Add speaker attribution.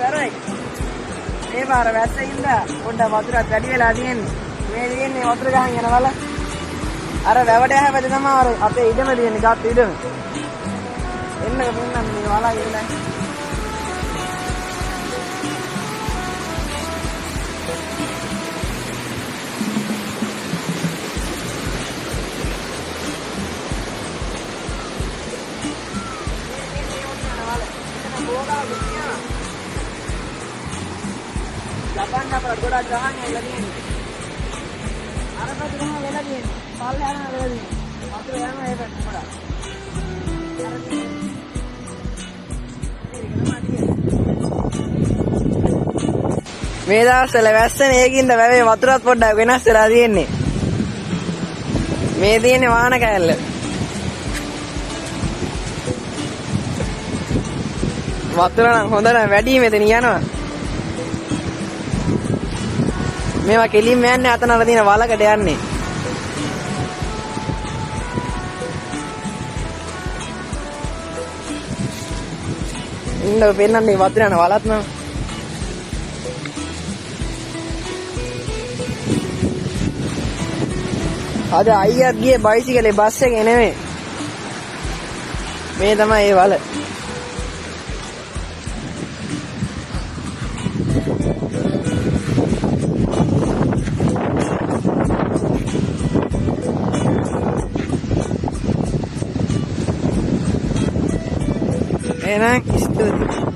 Speaker 1: කරයි. මේ පාර වැස්සෙන්ද පොඩ්ඩක් වතුරක් වැඩි වෙලා තියෙන්නේ. මේ තියෙන්නේ වතුර ගහන් යන වල. අර වැවට හැවද තමයි අර අපේ ඉඩම තියෙන්නේ ගත් ඉඩම. එන්නක පෙන්නන්න මේ වලා ඉන්න. Lapan dapat gua jangan yang lagi ini. Ada apa tuh yang lagi? Soalnya ada lagi. Waktu yang mana ya Pak? මේ දවස්වල වැස්සනේ ඒකින්ද වැවේ වතුරත් පොඩ්ඩක් වෙනස් වෙලා තියෙන්නේ. මේ තියෙන්නේ වාහන කෑල්ල. වතුර නම් හොඳ නම් වැඩි මෙතන යනවා. මේවා කෙලින්ම යන්නේ අතන අර තියෙන වලකට යන්නේ. ඉන්න පෙන්නන්නේ වතුර යන වලත් නෝ. අද අයියත් ගියේ බයිසිකලේ බස් එකේ නෙමෙයි. මේ තමයි ඒ වල. එහෙනම් ස්තුතියි.